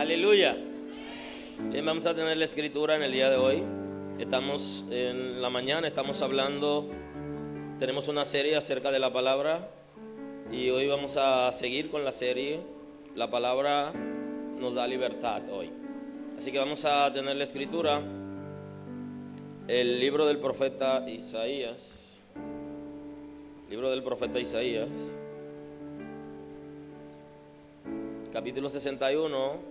Aleluya. Bien, vamos a tener la escritura en el día de hoy. Estamos en la mañana, estamos hablando, tenemos una serie acerca de la palabra y hoy vamos a seguir con la serie. La palabra nos da libertad hoy. Así que vamos a tener la escritura, el libro del profeta Isaías. Libro del profeta Isaías, capítulo 61,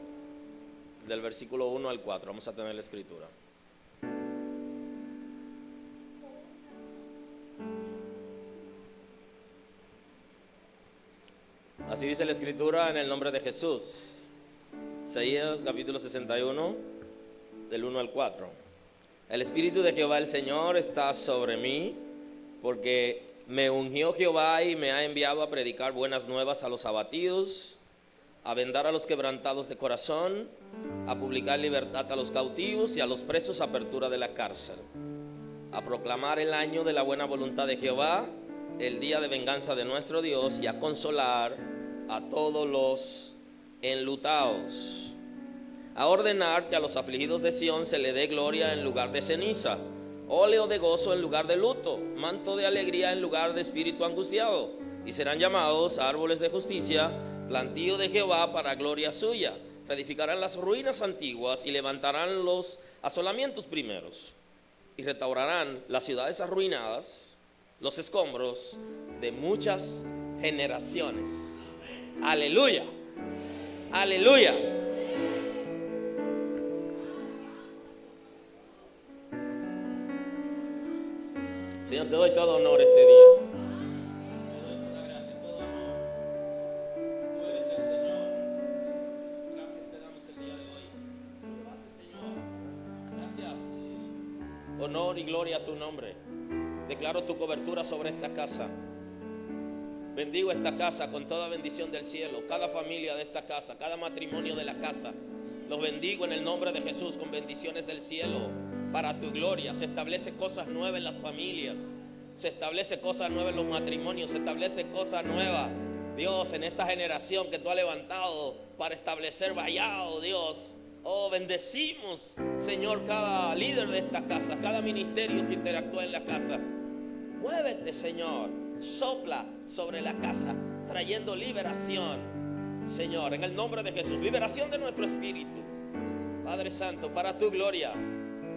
del versículo 1 al 4. Vamos a tener la escritura. Así dice la escritura en el nombre de Jesús. Isaías capítulo 61, del 1 al 4. El Espíritu de Jehová el Señor está sobre mí, porque me ungió Jehová y me ha enviado a predicar buenas nuevas a los abatidos, a vendar a los quebrantados de corazón, a publicar libertad a los cautivos y a los presos apertura de la cárcel, a proclamar el año de la buena voluntad de Jehová, el día de venganza de nuestro Dios, y a consolar a todos los enlutados, a ordenar que a los afligidos de Sión se le dé gloria en lugar de ceniza, óleo de gozo en lugar de luto, manto de alegría en lugar de espíritu angustiado, y serán llamados árboles de justicia, plantío de Jehová para gloria suya. Reedificarán las ruinas antiguas y levantarán los asolamientos primeros, y restaurarán las ciudades arruinadas, los escombros de muchas generaciones. Aleluya, aleluya. Señor, te doy todo honor este día. Te doy toda gracia, todo honor. Tú eres el Señor. Gracias te damos el día de hoy. Tú lo haces, Señor. Gracias. Honor y gloria a tu nombre. Declaro tu cobertura sobre esta casa. Bendigo esta casa con toda bendición del cielo. Cada familia de esta casa, cada matrimonio de la casa, los bendigo en el nombre de Jesús con bendiciones del cielo. Para tu gloria, se establece cosas nuevas en las familias, se establece cosas nuevas en los matrimonios, se establece cosas nuevas, Dios, en esta generación que tú has levantado para establecer vallado, Dios. Oh, bendecimos, Señor, cada líder de esta casa, cada ministerio que interactúa en la casa. Muévete, Señor, sopla sobre la casa, trayendo liberación, Señor, en el nombre de Jesús, liberación de nuestro espíritu, Padre Santo, para tu gloria.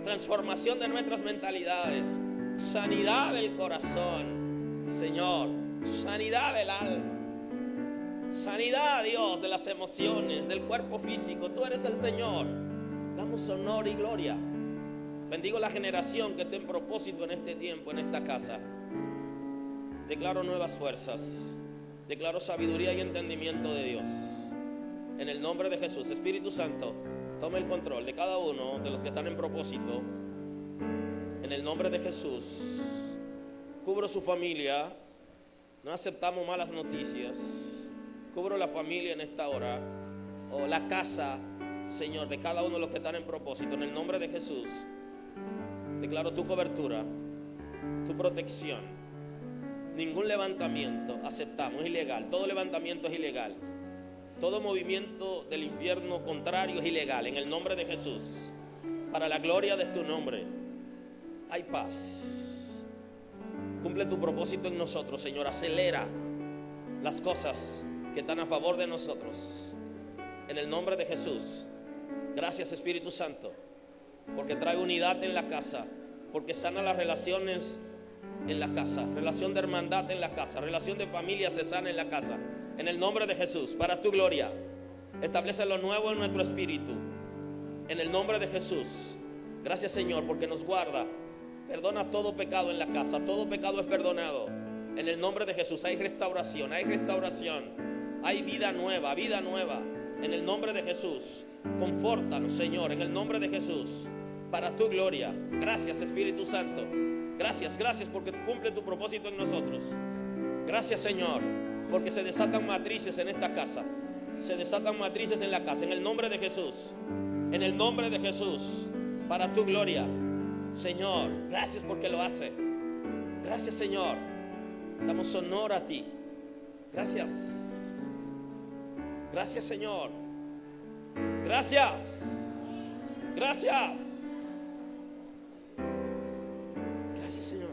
Transformación de nuestras mentalidades, sanidad del corazón, Señor, sanidad del alma, sanidad, Dios, de las emociones, del cuerpo físico. Tú eres el Señor. Damos honor y gloria. Bendigo la generación que esté en propósito en este tiempo, en esta casa. Declaro nuevas fuerzas, declaro sabiduría y entendimiento de Dios. En el nombre de Jesús, Espíritu Santo, toma el control de cada uno de los que están en propósito. En el nombre de Jesús, cubro su familia. No aceptamos malas noticias. Cubro la familia en esta hora, o la casa, Señor, de cada uno de los que están en propósito. En el nombre de Jesús, declaro tu cobertura, tu protección. Ningún levantamiento aceptamos, es ilegal. Todo levantamiento es ilegal. Todo movimiento del infierno contrario es ilegal. En el nombre de Jesús, para la gloria de tu nombre, hay paz. Cumple tu propósito en nosotros, Señor. Acelera las cosas que están a favor de nosotros. En el nombre de Jesús. Gracias, Espíritu Santo, porque trae unidad en la casa, porque sana las relaciones en la casa, relación de hermandad en la casa, relación de familia se sana en la casa. En el nombre de Jesús, para tu gloria, establece lo nuevo en nuestro espíritu. En el nombre de Jesús. Gracias, Señor, porque nos guarda. Perdona todo pecado en la casa. Todo pecado es perdonado. En el nombre de Jesús hay restauración, hay restauración. Hay vida nueva, vida nueva. En el nombre de Jesús. Confórtanos, Señor, en el nombre de Jesús, para tu gloria. Gracias, Espíritu Santo. Gracias, gracias porque cumple tu propósito en nosotros. Gracias, Señor, porque se desatan matrices en esta casa. Se desatan matrices en la casa. En el nombre de Jesús. En el nombre de Jesús. Para tu gloria. Señor, gracias porque lo hace. Gracias, Señor. Damos honor a ti. Gracias. Gracias, Señor. Gracias. Gracias. Gracias, Señor.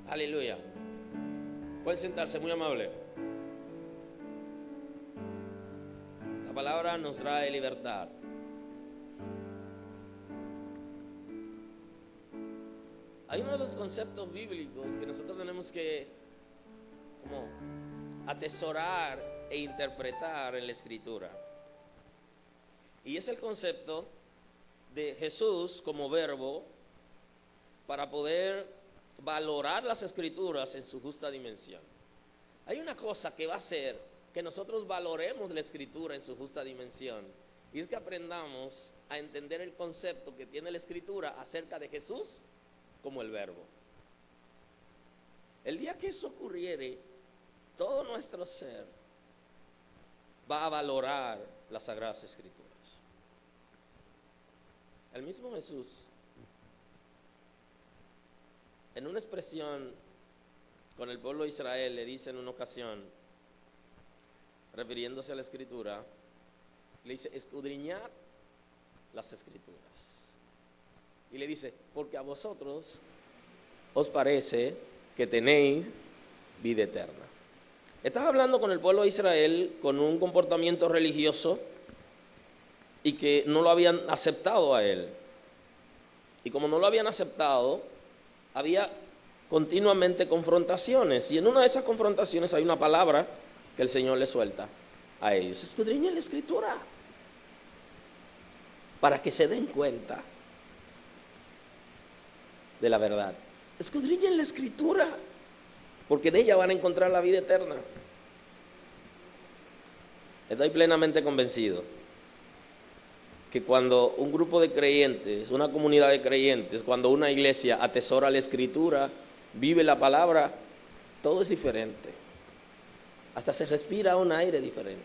Aleluya. Pueden sentarse, muy amable. La palabra nos trae libertad. Hay uno de los conceptos bíblicos que nosotros tenemos que como atesorar e interpretar en la Escritura. Y es el concepto de Jesús como verbo para poder valorar las Escrituras en su justa dimensión. Hay una cosa que va a hacer que nosotros valoremos la Escritura en su justa dimensión, y es que aprendamos a entender el concepto que tiene la Escritura acerca de Jesús como el verbo. El día que eso ocurriere, todo nuestro ser va a valorar las Sagradas Escrituras. El mismo Jesús, en una expresión con el pueblo de Israel, le dice en una ocasión, refiriéndose a la Escritura, le dice: escudriñad las Escrituras. Y le dice: porque a vosotros os parece que tenéis vida eterna. Estaba hablando con el pueblo de Israel con un comportamiento religioso y que no lo habían aceptado a él. Y como no lo habían aceptado, había continuamente confrontaciones. Y en una de esas confrontaciones hay una palabra que el Señor le suelta a ellos: escudriñen la Escritura para que se den cuenta de la verdad. Escudriñen la Escritura porque en ella van a encontrar la vida eterna. Estoy plenamente convencido que cuando un grupo de creyentes, una comunidad de creyentes, cuando una iglesia atesora la Escritura, vive la palabra, todo es diferente. Hasta se respira un aire diferente.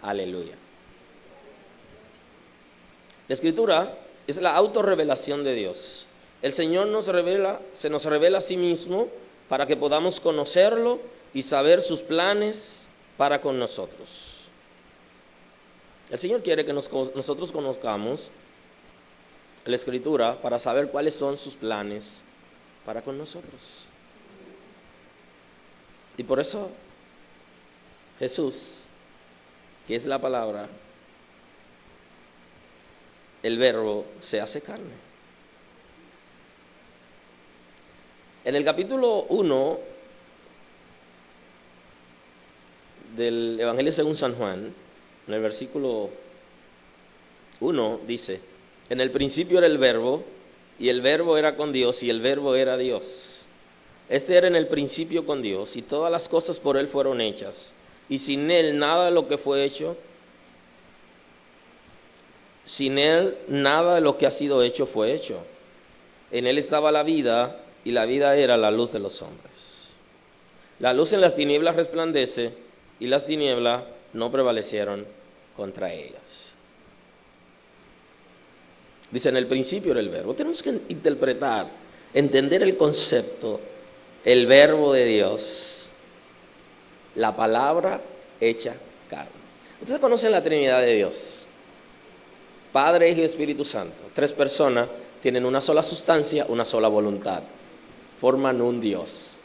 Aleluya. La Escritura es la autorrevelación de Dios. El Señor se nos revela a sí mismo para que podamos conocerlo y saber sus planes para con nosotros. El Señor quiere que nosotros conozcamos la Escritura para saber cuáles son sus planes para con nosotros. Y por eso Jesús, que es la palabra, el verbo, se hace carne. En el capítulo 1 del Evangelio según San Juan, en el versículo 1 dice: en el principio era el verbo, y el verbo era con Dios, y el verbo era Dios. Este era en el principio con Dios, y todas las cosas por él fueron hechas, y sin él nada de lo que fue hecho, sin él nada de lo que ha sido hecho fue hecho. En él estaba la vida, y la vida era la luz de los hombres. La luz en las tinieblas resplandece, y las tinieblas no prevalecieron contra ellas. Dice: en el principio era el verbo. Tenemos que interpretar, entender el concepto, el verbo de Dios, la palabra hecha carne. Ustedes conocen la Trinidad de Dios: Padre, Hijo y Espíritu Santo. Tres personas tienen una sola sustancia, una sola voluntad, forman un Dios.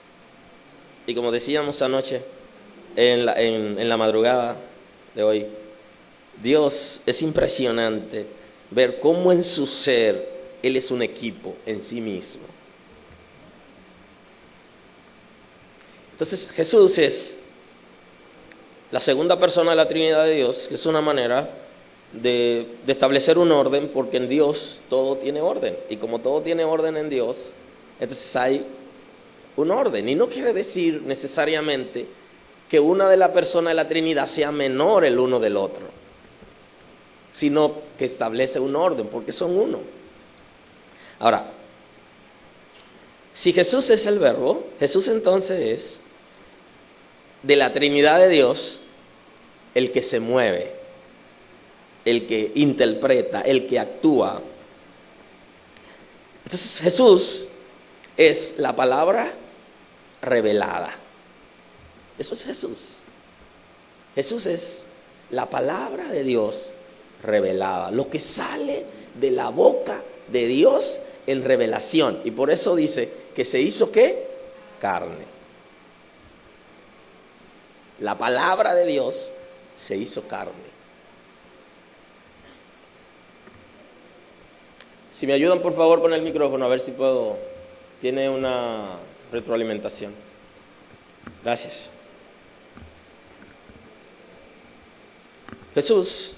Y como decíamos anoche en la madrugada de hoy, Dios, es impresionante ver cómo en su ser Él es un equipo en sí mismo. Entonces Jesús es la segunda persona de la Trinidad de Dios, que es una manera de establecer un orden, porque en Dios todo tiene orden, y como todo tiene orden en Dios, entonces hay un orden. Y no quiere decir necesariamente que una de las personas de la Trinidad sea menor el uno del otro, sino que establece un orden, porque son uno. Ahora, si Jesús es el verbo, Jesús entonces es de la Trinidad de Dios el que se mueve, el que interpreta, el que actúa. Entonces Jesús es la palabra revelada. Eso es Jesús. Jesús es la palabra de Dios revelada, lo que sale de la boca de Dios en revelación. Y por eso dice que se hizo ¿qué? Carne. La palabra de Dios se hizo carne. Si me ayudan por favor con el micrófono, a ver si puedo. Tiene una retroalimentación. Gracias. Jesús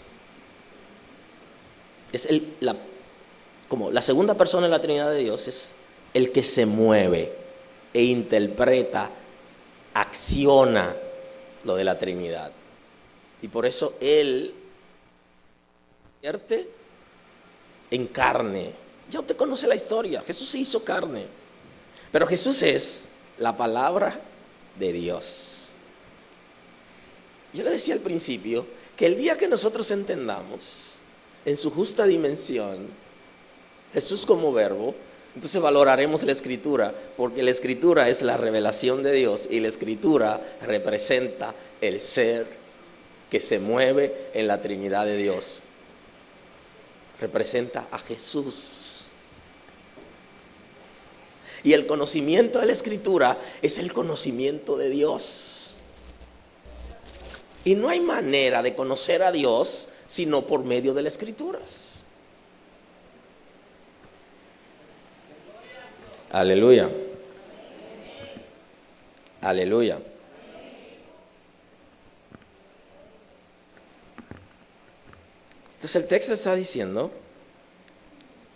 es como la segunda persona de la Trinidad de Dios, es el que se mueve e interpreta, acciona lo de la Trinidad. Y por eso Él convierte en carne. Ya usted conoce la historia, Jesús se hizo carne. Pero Jesús es la palabra de Dios. Yo le decía al principio que el día que nosotros entendamos en su justa dimensión Jesús como verbo, entonces valoraremos la Escritura, porque la Escritura es la revelación de Dios y la Escritura representa el ser que se mueve en la Trinidad de Dios. Representa a Jesús. Y el conocimiento de la Escritura es el conocimiento de Dios. Y no hay manera de conocer a Dios sino por medio de las Escrituras. Aleluya. Aleluya. Entonces el texto está diciendo,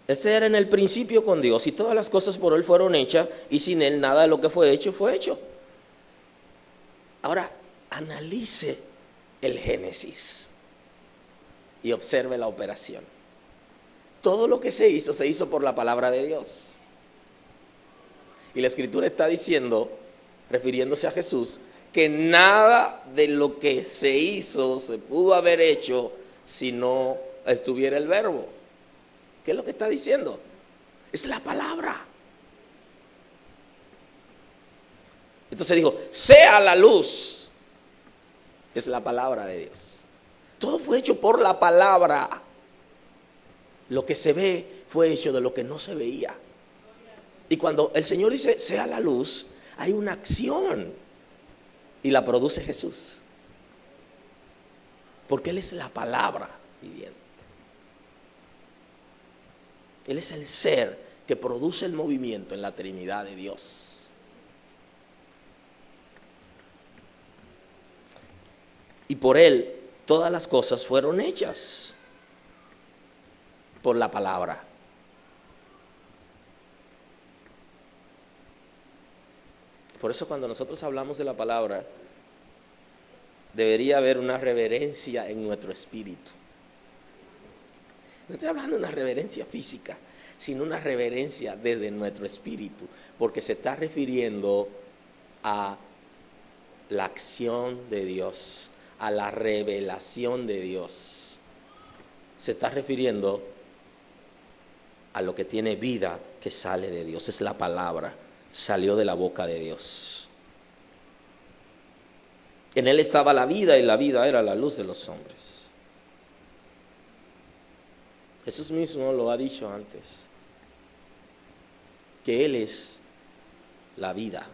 este era en el principio con Dios y todas las cosas por Él fueron hechas y sin Él nada de lo que fue hecho fue hecho. Ahora analice el Génesis y observe la operación. Todo lo que se hizo por la palabra de Dios. Y la Escritura está diciendo, refiriéndose a Jesús, que nada de lo que se hizo se pudo haber hecho si no estuviera el verbo. ¿Qué es lo que está diciendo? Es la palabra. Entonces dijo, sea la luz. Es la palabra de Dios. Todo fue hecho por la palabra. Lo que se ve fue hecho de lo que no se veía. Y cuando el Señor dice, sea la luz, hay una acción. Y la produce Jesús. Porque Él es la palabra viviente. Él es el ser que produce el movimiento en la Trinidad de Dios. Y por Él todas las cosas fueron hechas por la palabra. Por eso cuando nosotros hablamos de la palabra, debería haber una reverencia en nuestro espíritu. No estoy hablando de una reverencia física, sino una reverencia desde nuestro espíritu, porque se está refiriendo a la acción de Dios, a la revelación de Dios. Se está refiriendo a lo que tiene vida que sale de Dios. Es la palabra, salió de la boca de Dios. En Él estaba la vida y la vida era la luz de los hombres. Jesús mismo lo ha dicho antes, que Él es la vida.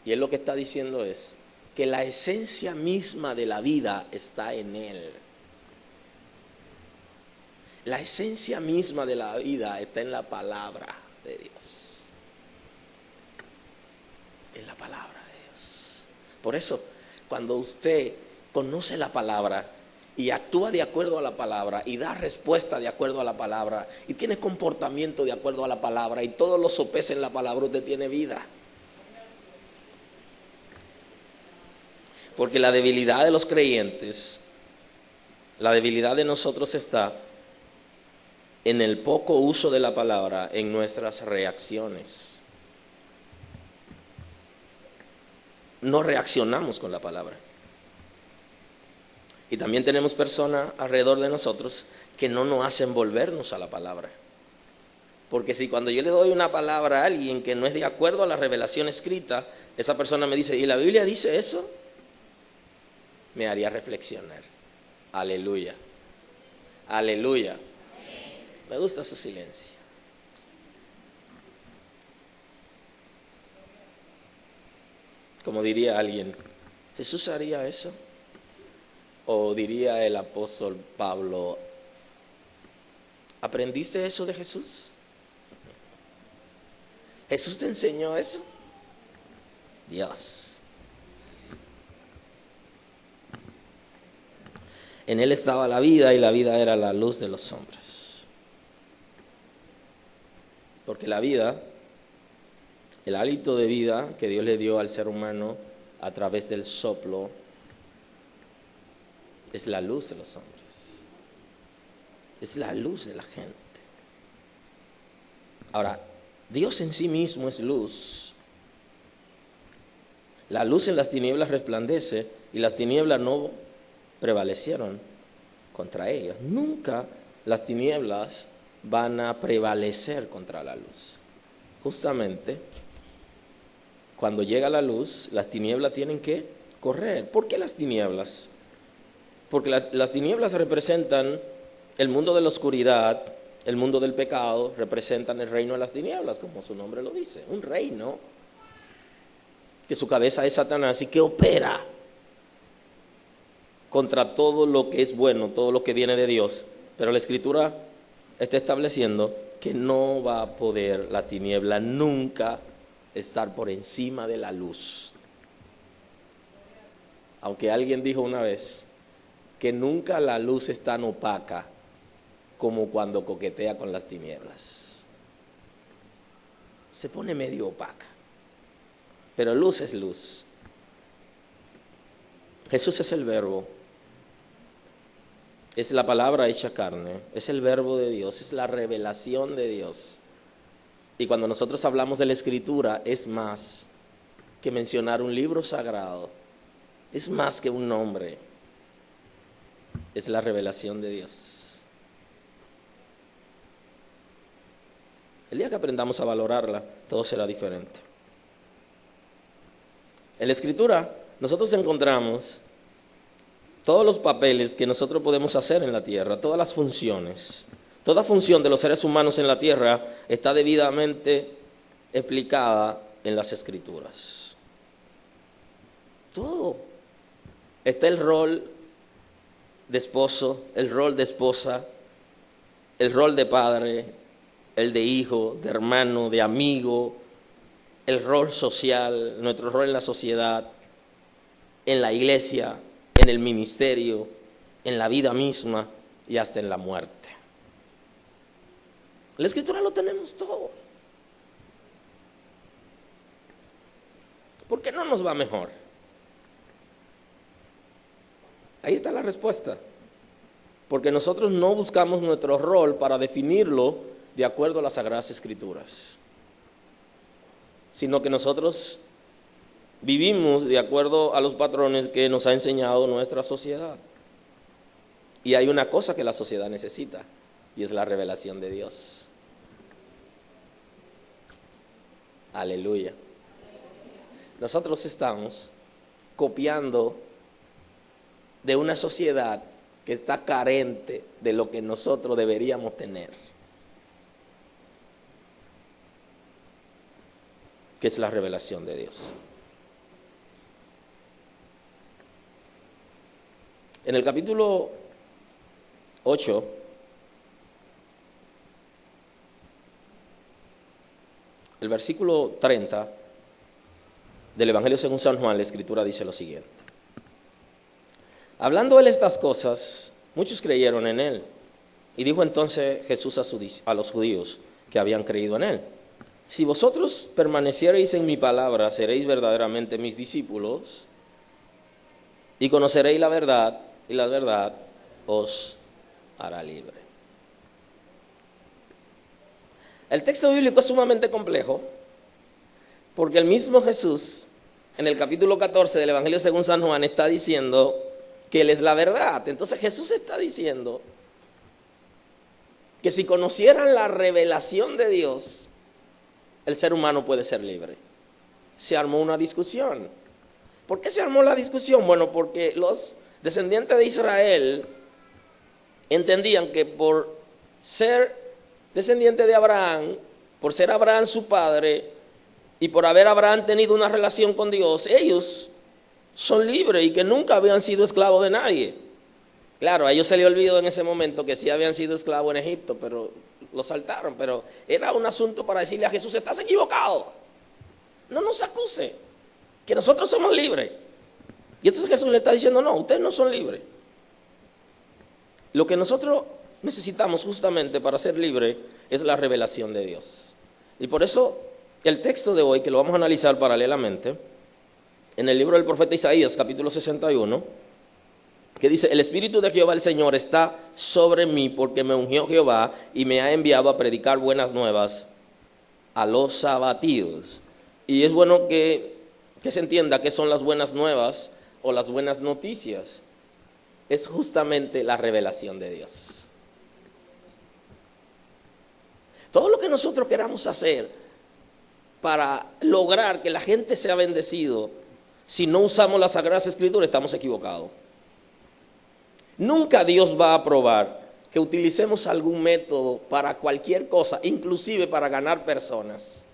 Y Él lo que está diciendo es que la esencia misma de la vida está en Él. La esencia misma de la vida está en la palabra de Dios. En la palabra de Dios. Por eso, cuando usted conoce la palabra y actúa de acuerdo a la palabra y da respuesta de acuerdo a la palabra y tiene comportamiento de acuerdo a la palabra y todo lo sopesa en la palabra, usted tiene vida. Porque la debilidad de los creyentes, la debilidad de nosotros está en el poco uso de la palabra en nuestras reacciones. No reaccionamos con la palabra. Y también tenemos personas alrededor de nosotros que no nos hacen volvernos a la palabra. Porque si cuando yo le doy una palabra a alguien que no es de acuerdo a la revelación escrita, esa persona me dice, ¿y la Biblia dice eso? me haría reflexionar. Aleluya. Aleluya. Me gusta su silencio. Como diría alguien, ¿Jesús haría eso? O diría el apóstol Pablo, ¿aprendiste eso de Jesús? ¿Jesús te enseñó eso? Dios. En él estaba la vida y la vida era la luz de los hombres. Porque la vida, el hálito de vida que Dios le dio al ser humano a través del soplo, es la luz de los hombres. Es la luz de la gente. Ahora, Dios en sí mismo es luz. La luz en las tinieblas resplandece y las tinieblas no prevalecieron contra ellas. Nunca las tinieblas van a prevalecer contra la luz. Justamente, cuando llega la luz, las tinieblas tienen que correr. ¿Por qué las tinieblas? Porque las tinieblas representan el mundo de la oscuridad, el mundo del pecado, representan el reino de las tinieblas, como su nombre lo dice. Un reino que su cabeza es Satanás y que opera contra todo lo que es bueno, todo lo que viene de Dios. Pero la Escritura está estableciendo que no va a poder la tiniebla nunca estar por encima de la luz. Aunque alguien dijo una vez que nunca la luz es tan opaca como cuando coquetea con las tinieblas. Se pone medio opaca, pero luz es luz. Jesús es el verbo, es la palabra hecha carne, es el verbo de Dios, es la revelación de Dios. Y cuando nosotros hablamos de la Escritura, es más que mencionar un libro sagrado, es más que un nombre, es la revelación de Dios. El día que aprendamos a valorarla, todo será diferente. En la Escritura, nosotros encontramos todos los papeles que nosotros podemos hacer en la tierra, todas las funciones. Toda función de los seres humanos en la tierra está debidamente explicada en las Escrituras. Todo. Está el rol de esposo, el rol de esposa, el rol de padre, el de hijo, de hermano, de amigo, el rol social, nuestro rol en la sociedad, en la iglesia, en el ministerio, en la vida misma y hasta en la muerte. En la Escritura lo tenemos todo. ¿Por qué no nos va mejor? Ahí está la respuesta. Porque nosotros no buscamos nuestro rol para definirlo de acuerdo a las Sagradas Escrituras, sino que nosotros vivimos de acuerdo a los patrones que nos ha enseñado nuestra sociedad. Y hay una cosa que la sociedad necesita, y es la revelación de Dios. Aleluya. Nosotros estamos copiando de una sociedad que está carente de lo que nosotros deberíamos tener, que es la revelación de Dios. En el capítulo 8, el versículo 30 del Evangelio según San Juan, la Escritura dice lo siguiente: hablando él estas cosas, muchos creyeron en él. Y dijo entonces Jesús a los judíos que habían creído en él: si vosotros permaneciereis en mi palabra, seréis verdaderamente mis discípulos, y conoceréis la verdad, y la verdad os hará libre. El texto bíblico es sumamente complejo, porque el mismo Jesús, en el capítulo 14 del Evangelio según San Juan, está diciendo que Él es la verdad. Entonces Jesús está diciendo que si conocieran la revelación de Dios, el ser humano puede ser libre. Se armó una discusión. ¿Por qué se armó la discusión? Bueno, porque los descendientes de Israel entendían que por ser descendiente de Abraham, por ser Abraham su padre y por haber Abraham tenido una relación con Dios, ellos son libres y que nunca habían sido esclavos de nadie. Claro, a ellos se les olvidó en ese momento que sí habían sido esclavos en Egipto, pero lo saltaron. Pero era un asunto para decirle a Jesús: estás equivocado, no nos acuse, que nosotros somos libres. Y entonces Jesús le está diciendo: no, ustedes no son libres. Lo que nosotros necesitamos justamente para ser libres es la revelación de Dios. Y por eso el texto de hoy, que lo vamos a analizar paralelamente, en el libro del profeta Isaías, capítulo 61, que dice: el Espíritu de Jehová el Señor está sobre mí, porque me ungió Jehová y me ha enviado a predicar buenas nuevas a los abatidos. Y es bueno que se entienda qué son las buenas nuevas o las buenas noticias. Es justamente la revelación de Dios. Todo lo que nosotros queramos hacer para lograr que la gente sea bendecido, si no usamos las Sagradas Escrituras, estamos equivocados. Nunca Dios va a aprobar que utilicemos algún método para cualquier cosa, inclusive para ganar personas,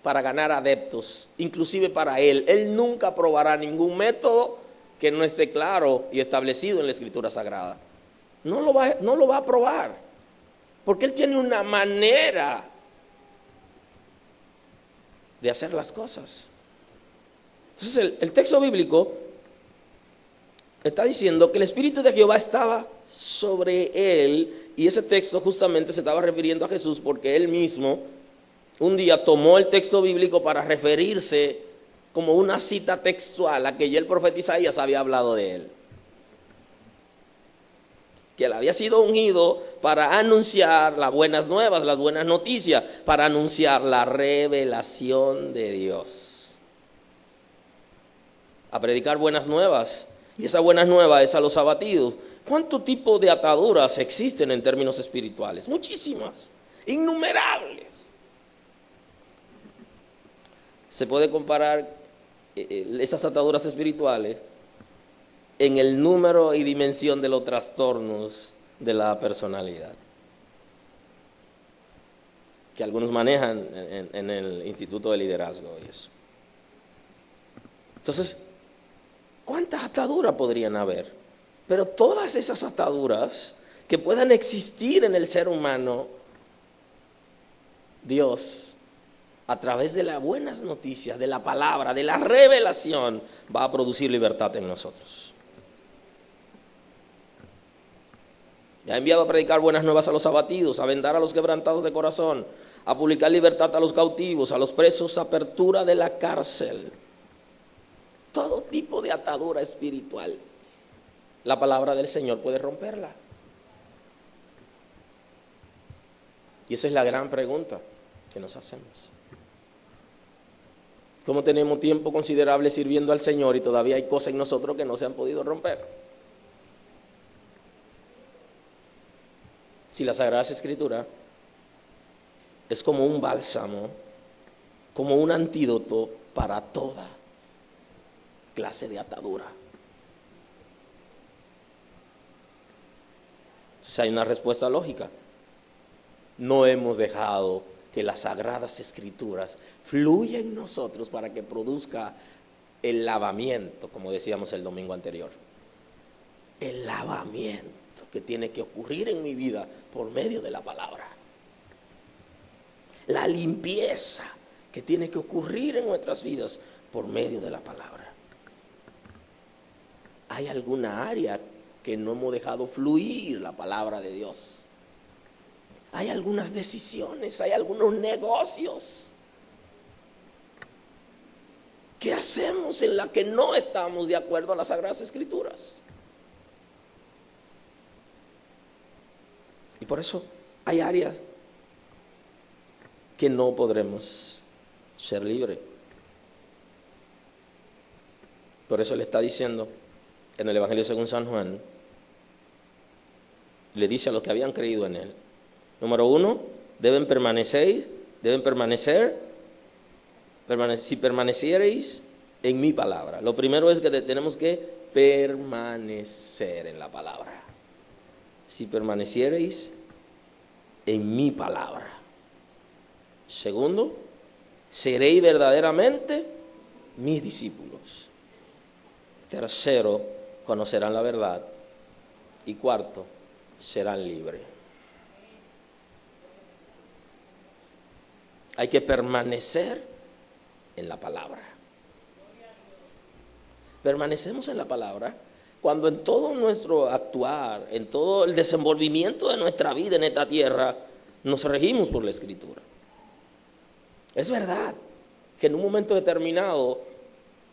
para ganar adeptos, inclusive para Él. Él nunca aprobará ningún método que no esté claro y establecido en la Escritura Sagrada. No lo va a aprobar, porque Él tiene una manera de hacer las cosas. Entonces el texto bíblico está diciendo que el Espíritu de Jehová estaba sobre él, y ese texto justamente se estaba refiriendo a Jesús, porque él mismo un día tomó el texto bíblico para referirse como una cita textual a que ya el profeta Isaías había hablado de él, que él había sido ungido para anunciar las buenas nuevas, las buenas noticias, para anunciar la revelación de Dios, a predicar buenas nuevas. Y esa buena nueva es a los abatidos. ¿Cuánto tipo de ataduras existen en términos espirituales? Muchísimas, innumerables. Se puede comparar esas ataduras espirituales en el número y dimensión de los trastornos de la personalidad, que algunos manejan en el Instituto de Liderazgo y eso. Entonces, ¿cuántas ataduras podrían haber? Pero todas esas ataduras que puedan existir en el ser humano, Dios, a través de las buenas noticias, de la palabra, de la revelación, va a producir libertad en nosotros. Me ha enviado a predicar buenas nuevas a los abatidos, a vendar a los quebrantados de corazón, a publicar libertad a los cautivos, a los presos, apertura de la cárcel. Todo tipo de atadura espiritual, la palabra del Señor puede romperla. Y esa es la gran pregunta que nos hacemos. ¿Cómo tenemos tiempo considerable sirviendo al Señor y todavía hay cosas en nosotros que no se han podido romper? Si la Sagrada Escritura es como un bálsamo, como un antídoto para toda clase de atadura. Entonces hay una respuesta lógica. No hemos dejado que las Sagradas Escrituras fluyan en nosotros para que produzca el lavamiento, como decíamos el domingo anterior. El lavamiento que tiene que ocurrir en mi vida por medio de la palabra. La limpieza que tiene que ocurrir en nuestras vidas por medio de la palabra. ¿Hay alguna área que no hemos dejado fluir la palabra de Dios? Hay algunas decisiones, hay algunos negocios que hacemos en la que no estamos de acuerdo a las Sagradas Escrituras. Y por eso hay áreas que no podremos ser libres. Por eso le está diciendo en el Evangelio según San Juan, le dice a los que habían creído en él, número 1, deben permanecer, si permaneciereis en mi palabra. Lo primero es que tenemos que permanecer en la palabra. Si permaneciereis en mi palabra. Segundo, seréis verdaderamente mis discípulos. Tercero, conocerán la verdad. Y cuarto, serán libres. Hay que permanecer en la palabra. Permanecemos en la palabra cuando en todo nuestro actuar, en todo el desenvolvimiento de nuestra vida en esta tierra, nos regimos por la Escritura. Es verdad que en un momento determinado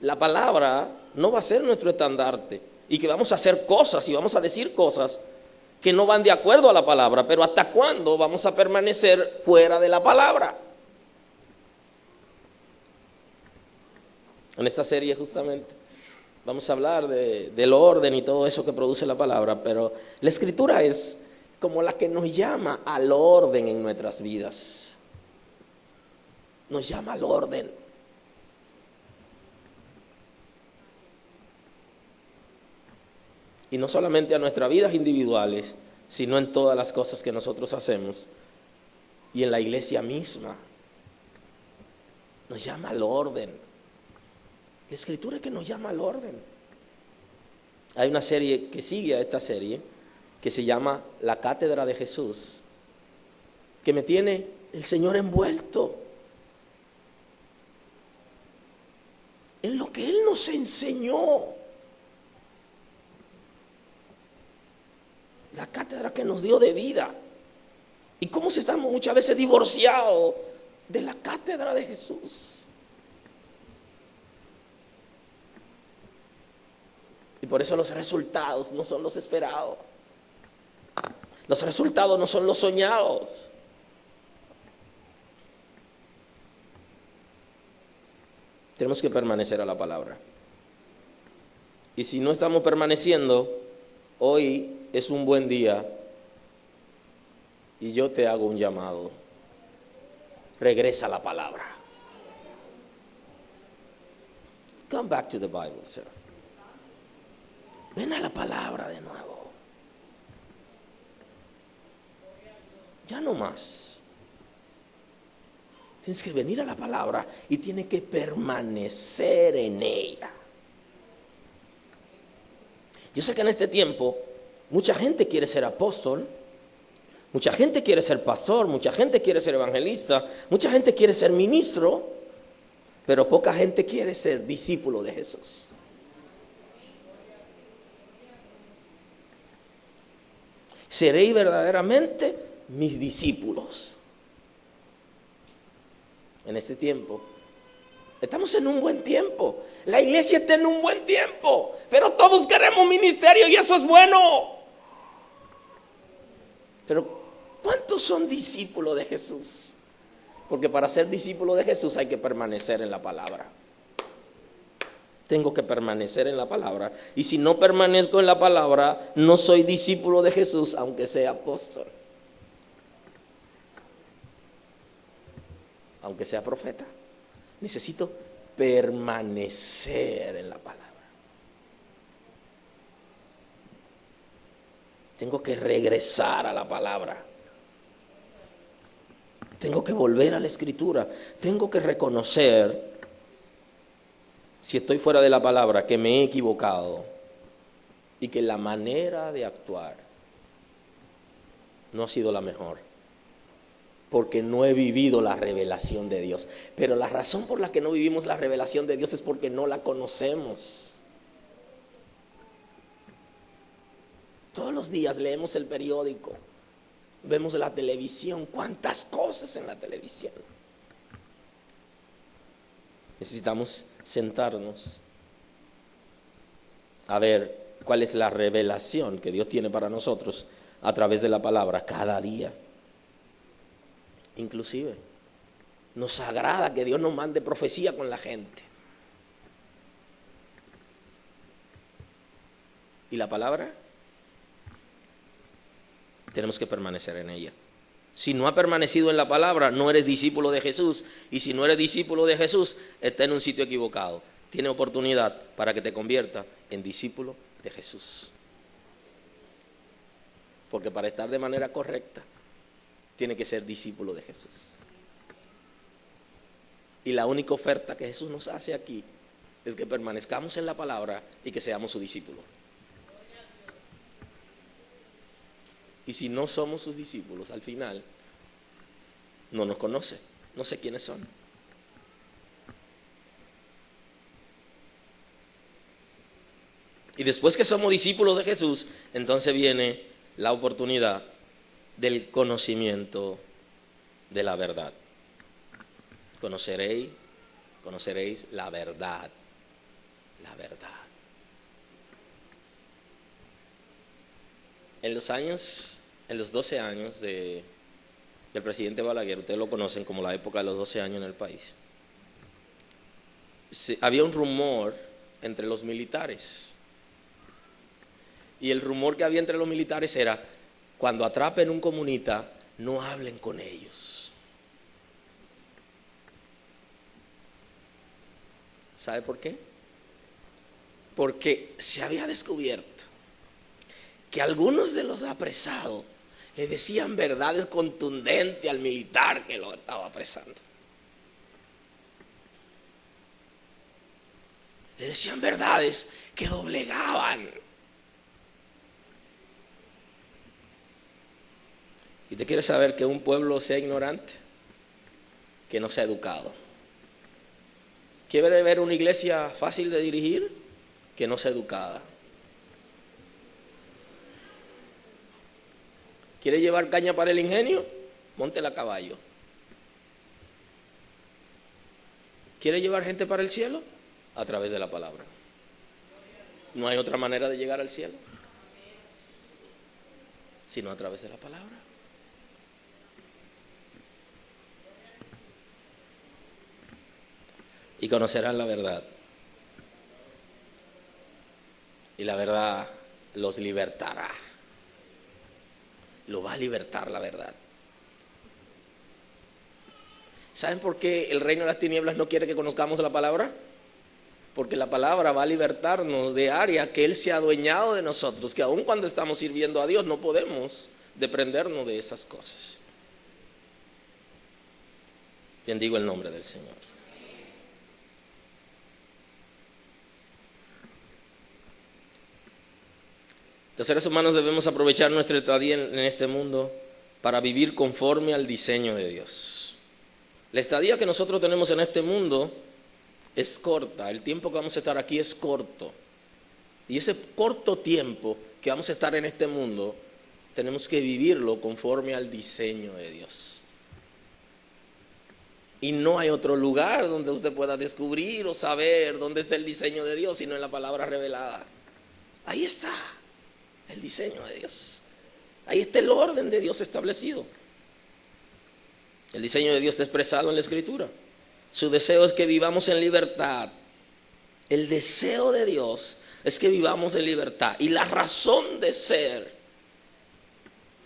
la palabra no va a ser nuestro estandarte y que vamos a hacer cosas y vamos a decir cosas que no van de acuerdo a la palabra, pero ¿hasta cuándo vamos a permanecer fuera de la palabra? En esta serie justamente vamos a hablar del orden y todo eso que produce la palabra, pero la Escritura es como la que nos llama al orden en nuestras vidas. Nos llama al orden. Y no solamente a nuestras vidas individuales, sino en todas las cosas que nosotros hacemos. Y en la iglesia misma. Nos llama al orden. La Escritura es que nos llama al orden. Hay una serie que sigue a esta serie, que se llama La Cátedra de Jesús, que me tiene el Señor envuelto en lo que Él nos enseñó. La cátedra que nos dio de vida. Y cómo estamos muchas veces divorciados de la cátedra de Jesús. Y por eso los resultados no son los esperados. Los resultados no son los soñados. Tenemos que permanecer a la palabra. Y si no estamos permaneciendo, hoy es un buen día y yo te hago un llamado. Regresa a la palabra. Come back to the Bible, sir. Ven a la palabra de nuevo. Ya no más. Tienes que venir a la palabra y tienes que permanecer en ella. Yo sé que en este tiempo mucha gente quiere ser apóstol, mucha gente quiere ser pastor, mucha gente quiere ser evangelista, mucha gente quiere ser ministro, pero poca gente quiere ser discípulo de Jesús. Seréis verdaderamente mis discípulos. En este tiempo estamos en un buen tiempo. La iglesia está en un buen tiempo, pero todos queremos ministerio y eso es bueno. Pero ¿cuántos son discípulos de Jesús? Porque para ser discípulo de Jesús hay que permanecer en la palabra. Tengo que permanecer en la palabra. Y si no permanezco en la palabra, no soy discípulo de Jesús, aunque sea apóstol, aunque sea profeta. Necesito permanecer en la palabra. Tengo que regresar a la palabra. Tengo que volver a la Escritura. Tengo que reconocer, si estoy fuera de la palabra, que me he equivocado y que la manera de actuar no ha sido la mejor, porque no he vivido la revelación de Dios. Pero la razón por la que no vivimos la revelación de Dios es porque no la conocemos. Todos los días leemos el periódico, vemos la televisión, cuántas cosas en la televisión. Necesitamos sentarnos a ver cuál es la revelación que Dios tiene para nosotros a través de la palabra cada día. Inclusive nos agrada que Dios nos mande profecía con la gente. ¿Y la palabra? Tenemos que permanecer en ella. Si no has permanecido en la palabra, no eres discípulo de Jesús. Y si no eres discípulo de Jesús, estás en un sitio equivocado. tiene oportunidad para que te convierta en discípulo de Jesús. Porque para estar de manera correcta, tiene que ser discípulo de Jesús. Y la única oferta que Jesús nos hace aquí es que permanezcamos en la palabra y que seamos su discípulo. Y si no somos sus discípulos, al final no nos conoce, no sé quiénes son. Y después que somos discípulos de Jesús, entonces viene la oportunidad del conocimiento de la verdad. Conoceréis la verdad. La verdad. En los 12 años del presidente Balaguer, ustedes lo conocen como la época de los 12 años en el país, había un rumor entre los militares. Y el rumor que había entre los militares era: cuando atrapen un comunista, no hablen con ellos. ¿Sabe por qué? Porque se había descubierto que algunos de los apresados le decían verdades contundentes al militar que lo estaba apresando. Le decían verdades que doblegaban. ¿Y usted quiere saber que un pueblo sea ignorante? Que no sea educado. ¿Quiere ver una iglesia fácil de dirigir? Que no sea educada. ¿Quiere llevar caña para el ingenio? Móntela a caballo. ¿Quiere llevar gente para el cielo? A través de la palabra. No hay otra manera de llegar al cielo sino a través de la palabra. Y conocerán la verdad. Y la verdad los libertará. Lo va a libertar la verdad. ¿Saben por qué el reino de las tinieblas no quiere que conozcamos la palabra? Porque la palabra va a libertarnos de áreas que Él se ha adueñado de nosotros, que aun cuando estamos sirviendo a Dios no podemos desprendernos de esas cosas. Bendigo el nombre del Señor. Los seres humanos debemos aprovechar nuestra estadía en este mundo para vivir conforme al diseño de Dios. La estadía que nosotros tenemos en este mundo es corta, el tiempo que vamos a estar aquí es corto. Y ese corto tiempo que vamos a estar en este mundo, tenemos que vivirlo conforme al diseño de Dios. Y no hay otro lugar donde usted pueda descubrir o saber dónde está el diseño de Dios, sino en la palabra revelada. Ahí está el diseño de Dios. Ahí está el orden de Dios establecido. El diseño de Dios está expresado en la Escritura. Su deseo es que vivamos en libertad. El deseo de Dios es que vivamos en libertad. Y la razón de ser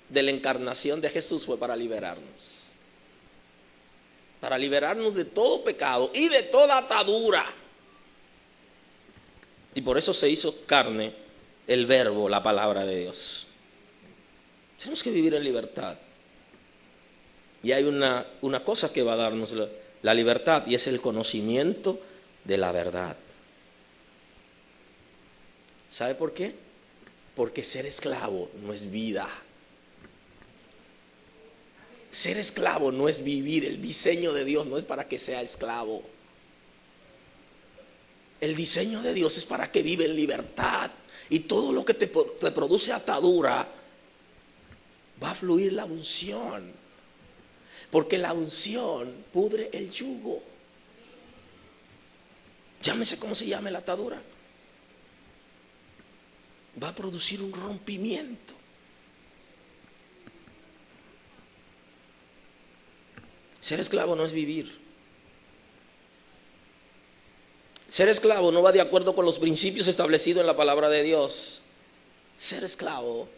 de la encarnación de Jesús fue para liberarnos. Para liberarnos de todo pecado y de toda atadura. Y por eso se hizo carne el verbo, la palabra de Dios. Tenemos que vivir en libertad. Y hay una cosa que va a darnos la libertad, y es el conocimiento de la verdad. ¿Sabe por qué? Porque ser esclavo no es vida. Ser esclavo no es vivir. El diseño de Dios no es para que sea esclavo. El diseño de Dios es para que vive en libertad. Y todo lo que te produce atadura, va a fluir la unción. Porque la unción pudre el yugo. Llámese como se llame la atadura. Va a producir un rompimiento. Ser esclavo no es vivir. Ser esclavo no va de acuerdo con los principios establecidos en la palabra de Dios. Ser esclavo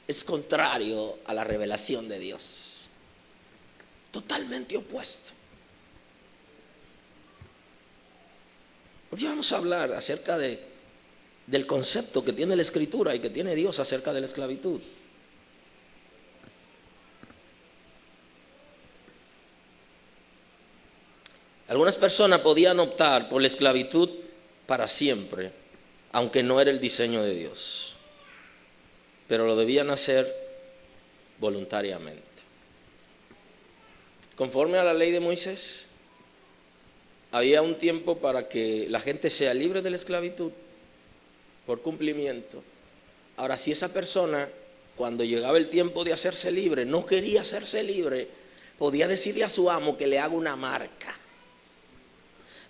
es contrario a la revelación de Dios. Totalmente opuesto. Hoy vamos a hablar acerca del concepto que tiene la Escritura y que tiene Dios acerca de la esclavitud. Algunas personas podían optar por la esclavitud para siempre, aunque no era el diseño de Dios, pero lo debían hacer voluntariamente. Conforme a la ley de Moisés, había un tiempo para que la gente sea libre de la esclavitud por cumplimiento. Ahora, si esa persona, cuando llegaba el tiempo de hacerse libre, no quería hacerse libre, podía decirle a su amo que le haga una marca,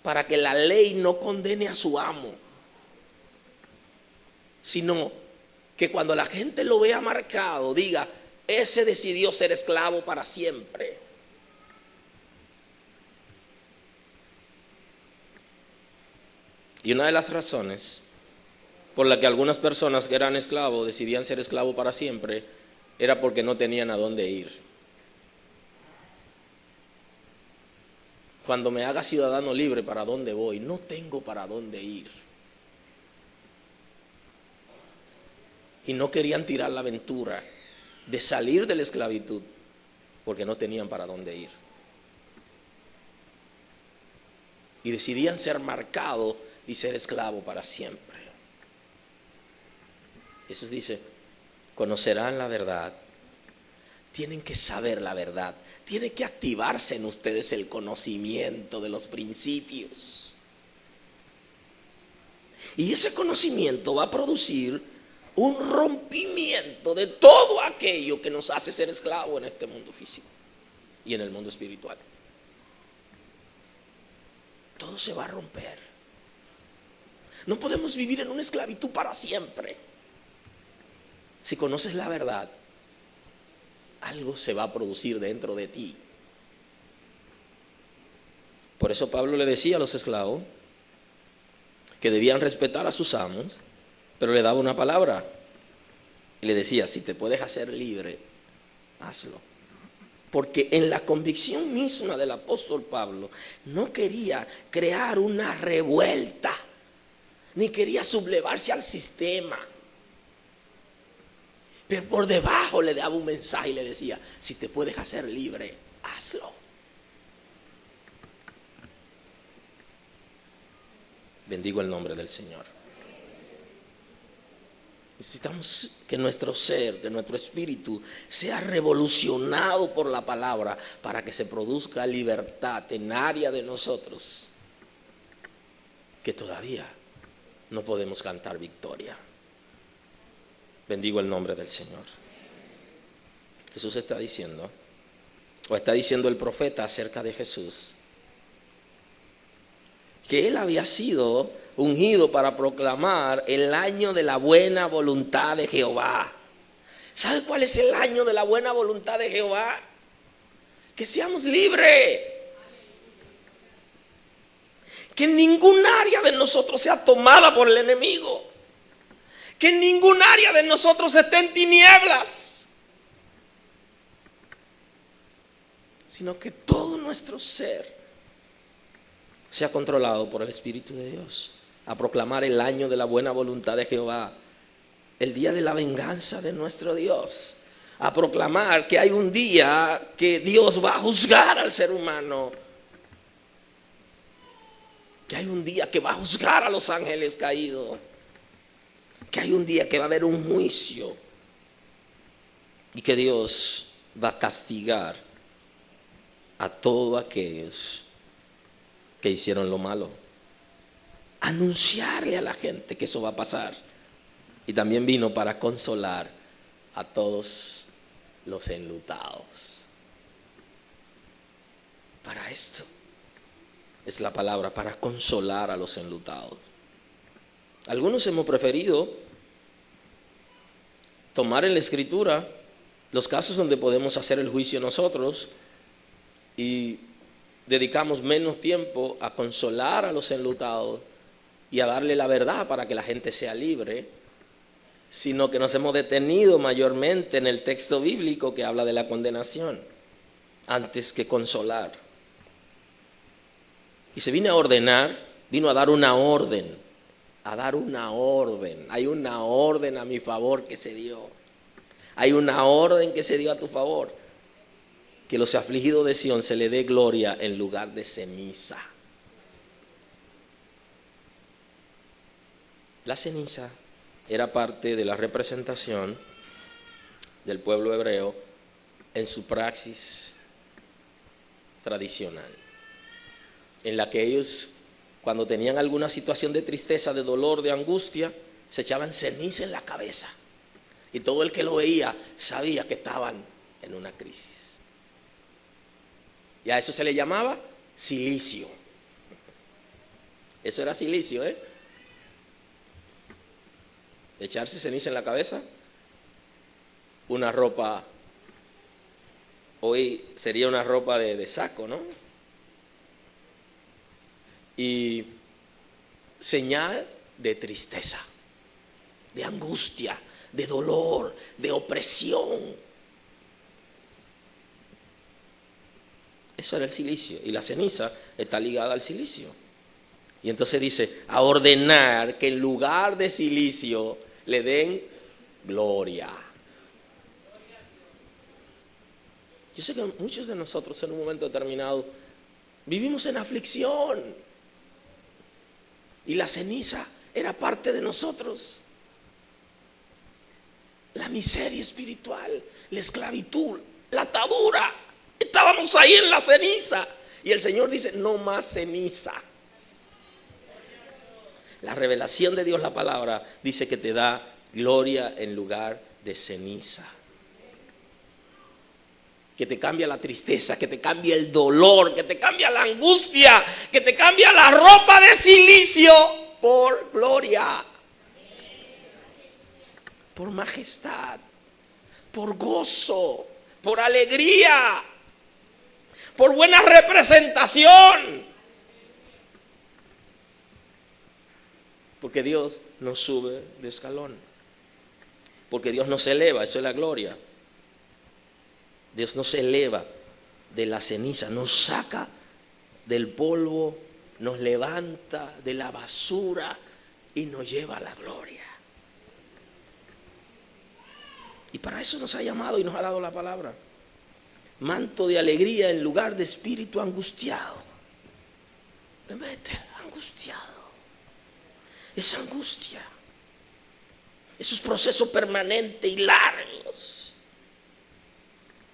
para que la ley no condene a su amo, sino que cuando la gente lo vea marcado, diga, ese decidió ser esclavo para siempre. Y una de las razones por la que algunas personas que eran esclavos decidían ser esclavos para siempre era porque no tenían a dónde ir. Cuando me haga ciudadano libre, ¿para dónde voy? No tengo para dónde ir. Y no querían tirar la aventura de salir de la esclavitud porque no tenían para dónde ir. Y decidían ser marcados y ser esclavo para siempre. Jesús dice, conocerán la verdad. Tienen que saber la verdad. Tiene que activarse en ustedes el conocimiento de los principios. Y ese conocimiento va a producir un rompimiento de todo aquello que nos hace ser esclavos en este mundo físico y en el mundo espiritual. Todo se va a romper. No podemos vivir en una esclavitud para siempre. Si conoces la verdad, algo se va a producir dentro de ti. Por eso Pablo le decía a los esclavos que debían respetar a sus amos, pero le daba una palabra y le decía, si te puedes hacer libre, hazlo. Porque en la convicción misma del apóstol Pablo no quería crear una revuelta, ni quería sublevarse al sistema. Pero por debajo le daba un mensaje y le decía, si te puedes hacer libre, hazlo. Bendigo el nombre del Señor. Necesitamos que nuestro ser, que nuestro espíritu sea revolucionado por la palabra para que se produzca libertad en área de nosotros que todavía no podemos cantar victoria. Bendigo el nombre del Señor. Jesús está diciendo, o está diciendo el profeta acerca de Jesús, que él había sido ungido para proclamar el año de la buena voluntad de Jehová. ¿Sabe cuál es el año de la buena voluntad de Jehová? Que seamos libres. Que ningún área de nosotros sea tomada por el enemigo. Que ningún área de nosotros esté en tinieblas. Sino que todo nuestro ser sea controlado por el Espíritu de Dios. A proclamar el año de la buena voluntad de Jehová. El día de la venganza de nuestro Dios. A proclamar que hay un día que Dios va a juzgar al ser humano. Que hay un día que va a juzgar a los ángeles caídos. Que hay un día que va a haber un juicio. Y que Dios va a castigar a todos aquellos que hicieron lo malo. Anunciarle a la gente que eso va a pasar. Y también vino para consolar a todos los enlutados. Para esto es la palabra, para consolar a los enlutados. Algunos hemos preferido tomar en la Escritura los casos donde podemos hacer el juicio nosotros y dedicamos menos tiempo a consolar a los enlutados y a darle la verdad para que la gente sea libre, sino que nos hemos detenido mayormente en el texto bíblico que habla de la condenación antes que consolar. Y se viene a ordenar Vino a dar una orden, a dar una orden. Hay una orden a mi favor que se dio. Hay una orden que se dio a tu favor. Que los afligidos de Sión se le dé gloria en lugar de ceniza. La ceniza era parte de la representación del pueblo hebreo en su praxis tradicional, en la que ellos, cuando tenían alguna situación de tristeza, de dolor, de angustia, se echaban ceniza en la cabeza, y todo el que lo veía sabía que estaban en una crisis, y a eso se le llamaba cilicio. Eso era cilicio, echarse ceniza en la cabeza. Una ropa, hoy sería una ropa de saco, ¿no? Y señal de tristeza, de angustia, de dolor, de opresión. Eso era el cilicio, y la ceniza está ligada al cilicio. Y entonces dice, a ordenar que en lugar de cilicio le den gloria. Yo sé que muchos de nosotros en un momento determinado vivimos en aflicción, y la ceniza era parte de nosotros. La miseria espiritual, la esclavitud, la atadura, estábamos ahí en la ceniza, y el Señor dice, no más ceniza. La revelación de Dios, la palabra, dice que te da gloria en lugar de ceniza. Que te cambia la tristeza, que te cambia el dolor, que te cambia la angustia, que te cambia la ropa de cilicio por gloria, por majestad, por gozo, por alegría, por buena representación. Porque Dios no sube de escalón, porque Dios no se eleva, eso es la gloria. Dios no se eleva de la ceniza, nos saca del polvo, nos levanta de la basura y nos lleva a la gloria. Y para eso nos ha llamado y nos ha dado la palabra. Manto de alegría en lugar de espíritu angustiado. Me mete angustiado. Esa angustia, esos procesos permanentes y largos,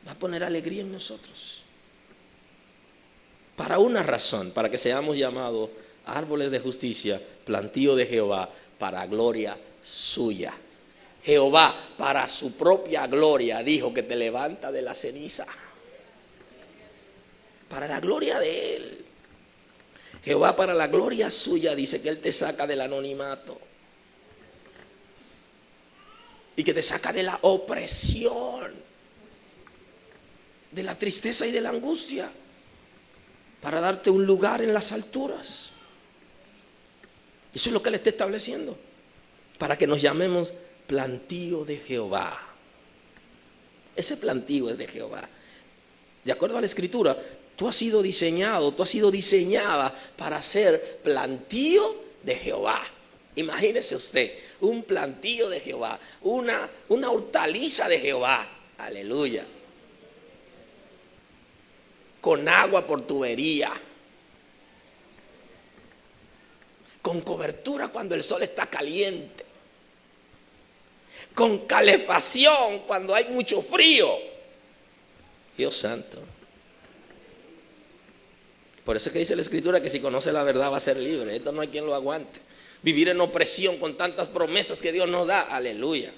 va a poner alegría en nosotros. Para una razón, para que seamos llamados árboles de justicia, plantío de Jehová, para gloria suya. Jehová, para su propia gloria, dijo que te levanta de la ceniza. Para la gloria de Él. Jehová, para la gloria suya, dice que Él te saca del anonimato y que te saca de la opresión, de la tristeza y de la angustia, para darte un lugar en las alturas. Eso es lo que Él está estableciendo, para que nos llamemos plantío de Jehová. Ese plantío es de Jehová. De acuerdo a la Escritura, tú has sido diseñado, tú has sido diseñada para ser plantío de Jehová. Imagínese usted, un plantío de Jehová, una hortaliza de Jehová. Aleluya. Con agua por tubería, con cobertura cuando el sol está caliente, con calefacción cuando hay mucho frío. Dios santo. Por eso es que dice la Escritura que si conoce la verdad va a ser libre. Esto no hay quien lo aguante. Vivir en opresión con tantas promesas que Dios nos da. Aleluya.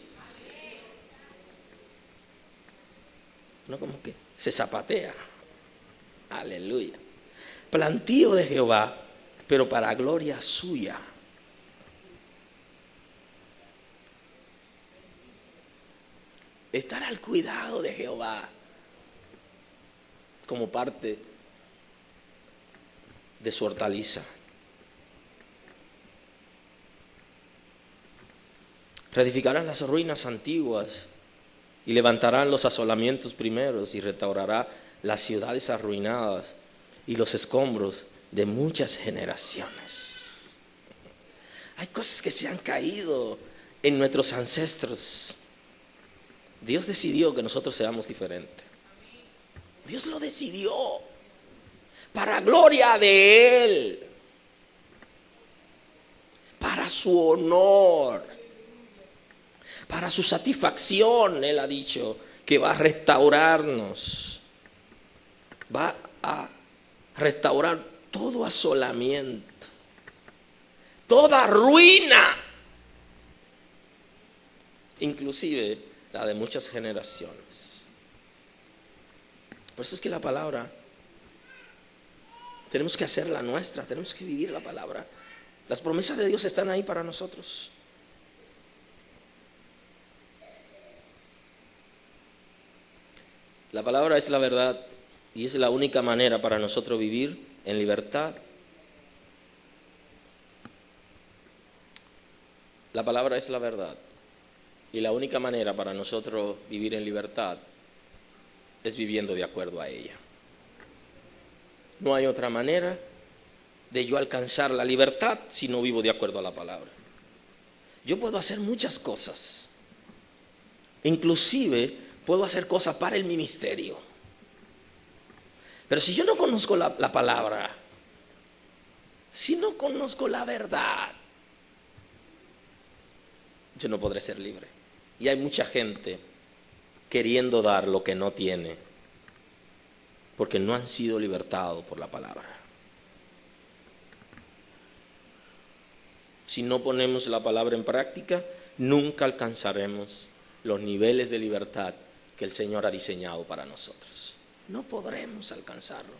No, como que se zapatea. Aleluya. Plantío de Jehová, pero para gloria suya. Estar al cuidado de Jehová como parte de su hortaliza. Reedificarán las ruinas antiguas y levantarán los asolamientos primeros y restaurará las ciudades arruinadas y los escombros de muchas generaciones. Hay cosas que se han caído en nuestros ancestros. Dios decidió que nosotros seamos diferentes. Dios lo decidió para gloria de Él, para su honor, para su satisfacción. Él ha dicho que va a restaurarnos, va a restaurar todo asolamiento, toda ruina, inclusive la de muchas generaciones. Por eso es que la palabra tenemos que hacerla nuestra, tenemos que vivir la palabra. Las promesas de Dios están ahí para nosotros. La palabra es la verdad y es la única manera para nosotros vivir en libertad. La palabra es la verdad y la única manera para nosotros vivir en libertad es viviendo de acuerdo a ella. No hay otra manera de yo alcanzar la libertad si no vivo de acuerdo a la palabra. Yo puedo hacer muchas cosas, inclusive puedo hacer cosas para el ministerio, pero si yo no conozco la palabra, si no conozco la verdad, yo no podré ser libre. Y hay mucha gente queriendo dar lo que no tiene, porque no han sido libertados por la palabra. Si no ponemos la palabra en práctica, nunca alcanzaremos los niveles de libertad que el Señor ha diseñado para nosotros. No podremos alcanzarlo.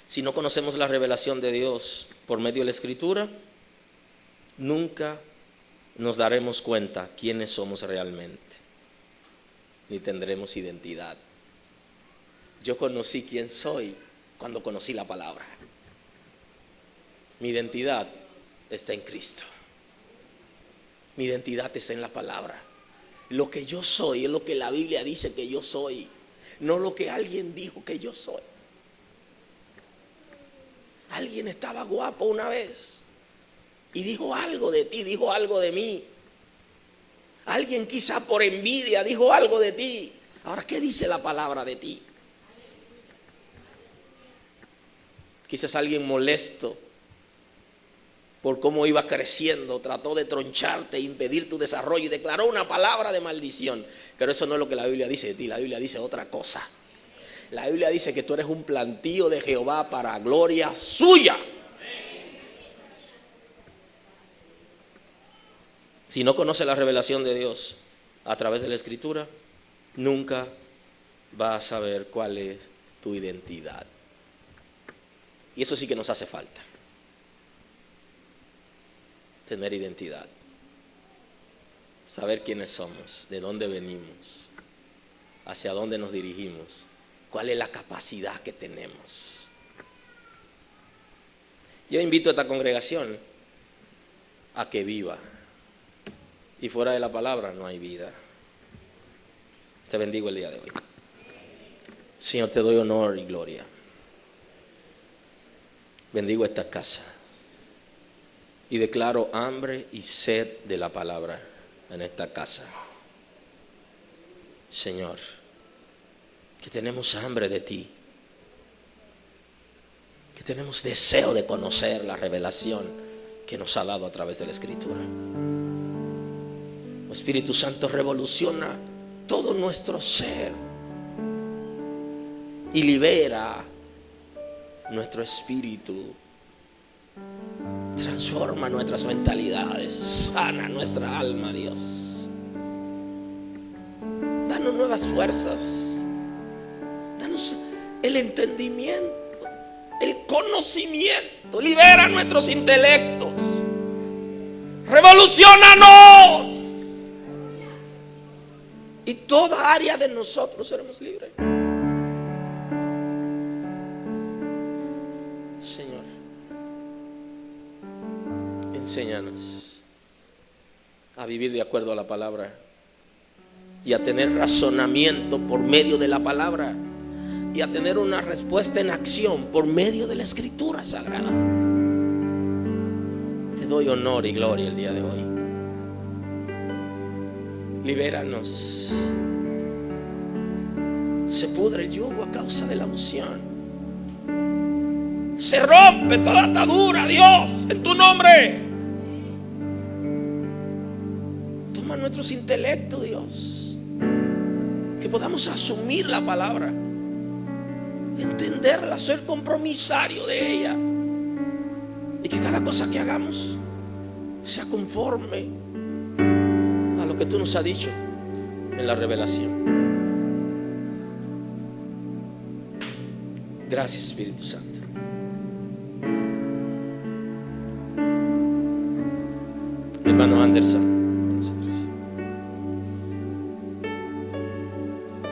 Si no conocemos la revelación de Dios por medio de la Escritura, nunca nos daremos cuenta quiénes somos realmente, ni tendremos identidad. Yo conocí quién soy cuando conocí la palabra. Mi identidad está en Cristo. Mi identidad está en la palabra. Lo que yo soy es lo que la Biblia dice que yo soy, no lo que alguien dijo que yo soy. Alguien estaba guapo una vez y dijo algo de ti, dijo algo de mí. Alguien quizá por envidia dijo algo de ti. Ahora, ¿qué dice la palabra de ti? Quizás alguien molesto por cómo iba creciendo trató de troncharte, impedir tu desarrollo y declaró una palabra de maldición. Pero eso no es lo que la Biblia dice de ti. La Biblia dice otra cosa. La Biblia dice que tú eres un plantío de Jehová para gloria suya. Si no conoces la revelación de Dios a través de la Escritura, nunca vas a saber cuál es tu identidad. Y eso sí que nos hace falta. Tener identidad. Saber quiénes somos, de dónde venimos, hacia dónde nos dirigimos, cuál es la capacidad que tenemos. Yo invito a esta congregación a que viva. Y fuera de la palabra no hay vida. Te bendigo el día de hoy. Señor, te doy honor y gloria. Bendigo esta casa y declaro hambre y sed de la palabra en esta casa. Señor, que tenemos hambre de ti, que tenemos deseo de conocer la revelación que nos ha dado a través de la Escritura. Espíritu Santo, revoluciona todo nuestro ser y libera nuestro espíritu, transforma nuestras mentalidades, sana nuestra alma, Dios. Danos nuevas fuerzas, danos el entendimiento, el conocimiento, libera nuestros intelectos, revoluciónanos. Y toda área de nosotros seremos libres. Señor, enséñanos a vivir de acuerdo a la palabra y a tener razonamiento por medio de la palabra y a tener una respuesta en acción por medio de la Escritura Sagrada. Te doy honor y gloria el día de hoy. Libéranos. Se pudre el yugo a causa de la unción. Se rompe toda atadura, Dios, en tu nombre. Toma nuestros intelectos, Dios, que podamos asumir la palabra, entenderla, ser compromisario de ella, y que cada cosa que hagamos sea conforme a lo que tú nos has dicho en la revelación. Gracias, Espíritu Santo. Hermano Anderson.